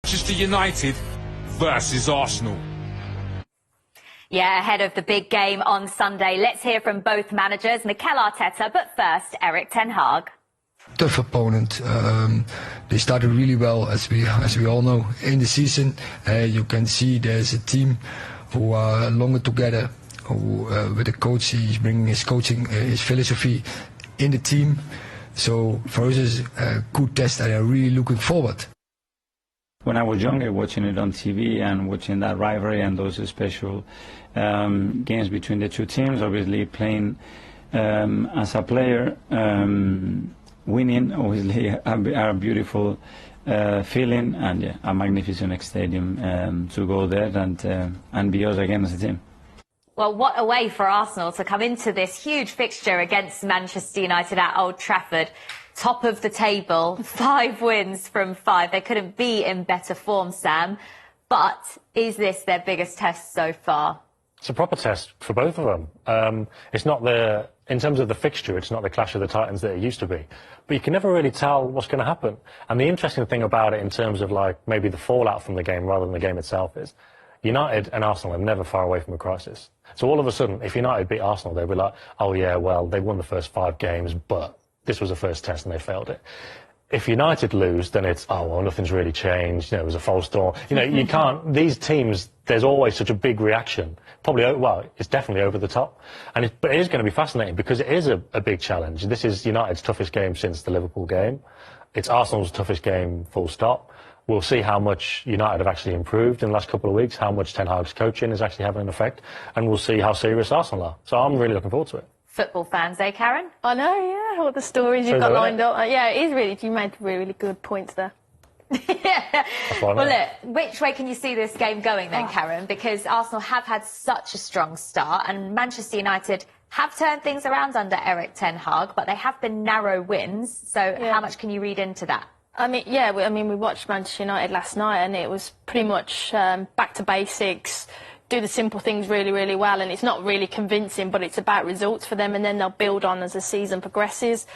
Manchester United versus Arsenal. Yeah, ahead of the big game on Sunday, let's hear from both managers, Mikel Arteta, but first, Erik Ten Hag. Tough opponent. They started really well, as we all know, in the season. You can see there's a team who are longer together, who with the coach, he's bringing his coaching, his philosophy in the team. So for us, it's a good test, and I'm really looking forward. When I was younger, watching it on TV and watching that rivalry and those special games between the two teams, obviously playing as a player, winning obviously are a beautiful feeling, and yeah, a magnificent stadium to go there and be us again as a team. Well, what a way for Arsenal to come into this huge fixture against Manchester United at Old Trafford. Top of the table, 5 wins from 5. They couldn't be in better form, Sam. But is this their biggest test so far? It's a proper test for both of them. It's not in terms of the fixture, it's not the clash of the titans that it used to be. But you can never really tell what's going to happen. And the interesting thing about it in terms of like maybe the fallout from the game rather than the game itself is United and Arsenal are never far away from a crisis. So all of a sudden, if United beat Arsenal, they'd be like, oh yeah, well, they won the first 5 games, but this was the first test and they failed it. If United lose, then it's, oh, well, nothing's really changed. You know, it was a false dawn. You know, you can't, these teams, there's always such a big reaction. Probably, well, it's definitely over the top. But it is going to be fascinating because it is a big challenge. This is United's toughest game since the Liverpool game. It's Arsenal's toughest game, full stop. We'll see how much United have actually improved in the last couple of weeks, how much Ten Hag's coaching is actually having an effect, and we'll see how serious Arsenal are. So I'm really looking forward to it. Football fans, eh, Karen? I know, yeah, all the stories you've got lined up. Yeah, it is really, you made really good points there. Yeah. Well, look, which way can you see this game going then, Karen? Because Arsenal have had such a strong start and Manchester United have turned things around under Erik Ten Hag, but they have been narrow wins. So how much can you read into that? I mean, yeah, we watched Manchester United last night and it was pretty much back to basics, do the simple things really well, and it's not really convincing, but it's about results for them, and then they'll build on as the season progresses.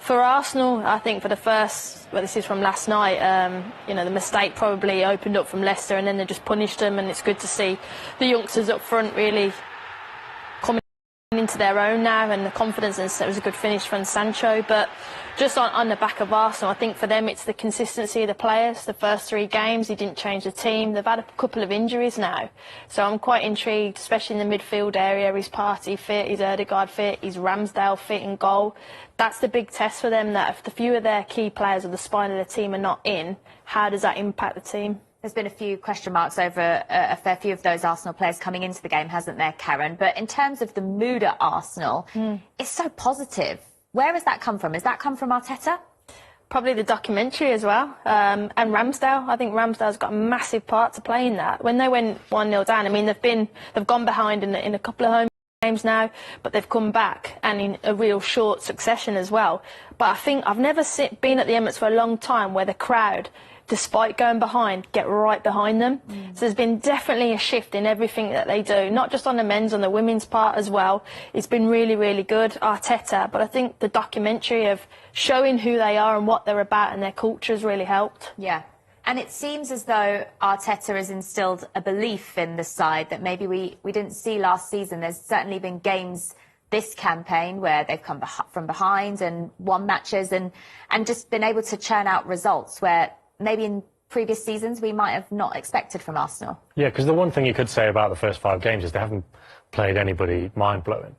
For Arsenal, I think for the first, well, this is from last night, you know, the mistake probably opened up from Leicester and then they just punished them, and it's good to see the youngsters up front really coming into their own now, and the confidence, and it was a good finish from Sancho. But just on the back of Arsenal, I think for them it's the consistency of the players. The first 3 games, he didn't change the team. They've had a couple of injuries now. So I'm quite intrigued, especially in the midfield area. Is Partey fit? Is Ødegaard fit? Is Ramsdale fit in goal? That's the big test for them, that if the few of their key players of the spine of the team are not in, how does that impact the team? There's been a few question marks over a fair few of those Arsenal players coming into the game, hasn't there, Karen? But in terms of the mood at Arsenal, it's so positive. Where has that come from? Has that come from Arteta? Probably the documentary as well. And Ramsdale. I think Ramsdale's got a massive part to play in that. When they went 1-0 down, I mean, they've gone behind in a couple of home games now, but they've come back and in a real short succession as well. But I think I've never been at the Emirates for a long time where the crowd, despite going behind, get right behind them. So there's been definitely a shift in everything that they do, not just on the men's, on the women's part as well. It's been really good, Arteta, but I think the documentary of showing who they are and what they're about and their culture has really helped. Yeah. And it seems as though Arteta has instilled a belief in the side that maybe we didn't see last season. There's certainly been games this campaign where they've come from behind and won matches and just been able to churn out results where maybe in previous seasons we might have not expected from Arsenal. Yeah, because the one thing you could say about the first 5 games is they haven't played anybody mind-blowing.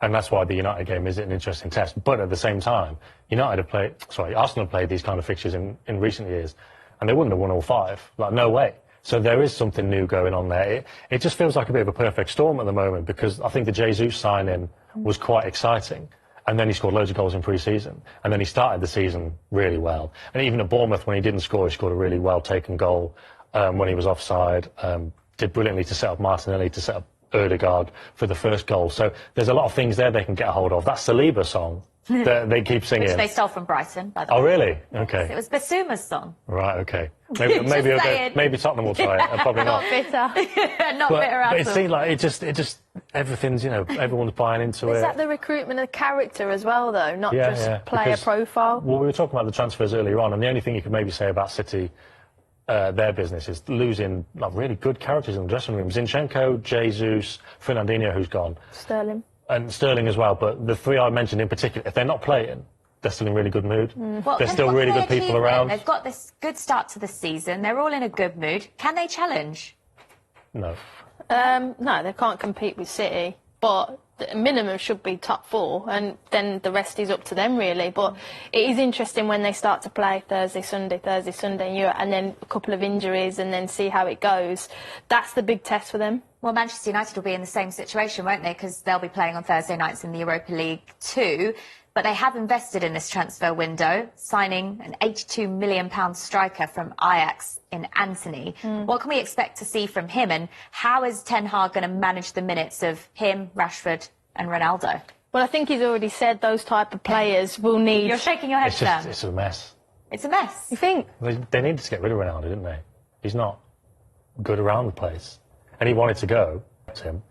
And that's why the United game is an interesting test. But at the same time, Arsenal have played these kind of fixtures in recent years, and they wouldn't have won all 5. Like, no way. So there is something new going on there. It just feels like a bit of a perfect storm at the moment, because I think the Jesus signing was quite exciting. And then he scored loads of goals in pre-season. And then he started the season really well. And even at Bournemouth, when he didn't score, he scored a really well-taken goal when he was offside. Did brilliantly to set up Martinelli, to set up Ødegaard for the first goal. So there's a lot of things there they can get a hold of. That Saliba song that they keep singing. Which they stole from Brighton, by the way. Oh, really? Okay. Yes, it was Basuma's song. Right, okay. Maybe Tottenham will try it. Probably not. Not bitter. Not bitter at all. But it seems like it just everything's, you know, everyone's buying into it. Is that the recruitment of character as well, though, not just player profile? Well, we were talking about the transfers earlier on, and the only thing you could maybe say about City their business is losing like really good characters in the dressing room. Zinchenko, Jesus, Fernandinho, who's gone, Sterling. and Sterling as well. But the three I mentioned in particular, if they're not playing, they're still in really good mood. Well, There's still really good people around. They've got this good start to the season. They're all in a good mood. Can they challenge? No. No, they can't compete with City, but the minimum should be top 4, and then the rest is up to them, really. But it is interesting when they start to play Thursday, Sunday, in Europe, and then a couple of injuries, and then see how it goes. That's the big test for them. Well, Manchester United will be in the same situation, won't they? Because they'll be playing on Thursday nights in the Europa League too. But they have invested in this transfer window, signing an £82 million striker from Ajax in Anthony. What can we expect to see from him, and how is Ten Hag going to manage the minutes of him, Rashford and Ronaldo? Well, I think he's already said those type of players will need... You're shaking your head, Sam. It's a mess. It's a mess. You think? They needed to get rid of Ronaldo, didn't they? He's not good around the place. And he wanted to go, Tim.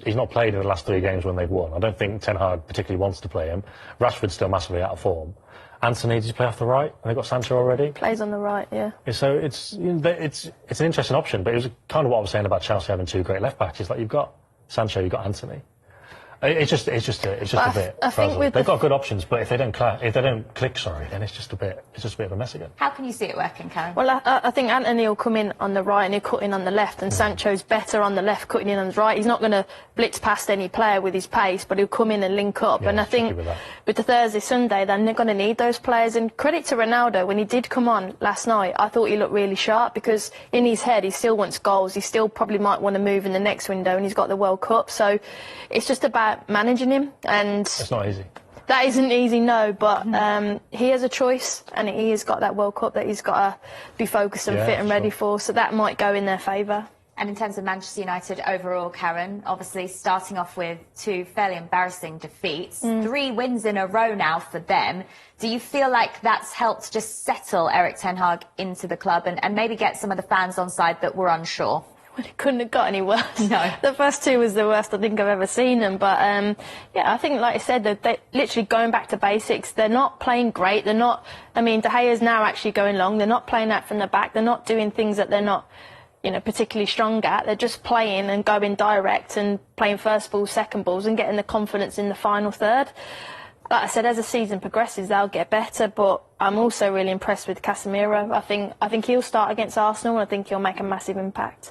He's not played in the last 3 games when they've won. I don't think Ten Hag particularly wants to play him. Rashford's still massively out of form. Anthony, did he play off the right? And they've got Sancho already. Plays on the right, yeah. So it's an interesting option, but it was kind of what I was saying about Chelsea having 2 great left backs. It's like you've got Sancho, you've got Anthony. It's just a bit. I think they've got good options, but if they don't click, then it's just a bit of a mess again. How can you see it working, Karen? Well, I think Anthony will come in on the right and he'll cut in on the left, and Sancho's better on the left, cutting in on the right. He's not going to blitz past any player with his pace, but he'll come in and link up. Yeah, and I think with the Thursday, Sunday, then they're going to need those players. And credit to Ronaldo, when he did come on last night, I thought he looked really sharp, because in his head he still wants goals. He still probably might want to move in the next window, and he's got the World Cup. So it's just about managing him. And it's not easy. That isn't easy, no, but he has a choice, and he has got that World Cup that he's got to be focused and fit and ready for, so that might go in their favour. And in terms of Manchester United overall, Karen, obviously starting off with 2 fairly embarrassing defeats, 3 wins in a row now for them. Do you feel like that's helped just settle Erik Ten Hag into the club and maybe get some of the fans on side that were unsure? Well, it couldn't have got any worse. No. The first 2 was the worst I think I've ever seen them. But, yeah, I think, like I said, they're literally going back to basics. They're not playing great. They're not... I mean, De Gea's now actually going long. They're not playing out from the back. They're not doing things that they're not, particularly strong at. They're just playing and going direct and playing first balls, second balls, and getting the confidence in the final third. Like I said, as the season progresses, they'll get better, but I'm also really impressed with Casemiro. I think he'll start against Arsenal, and I think he'll make a massive impact.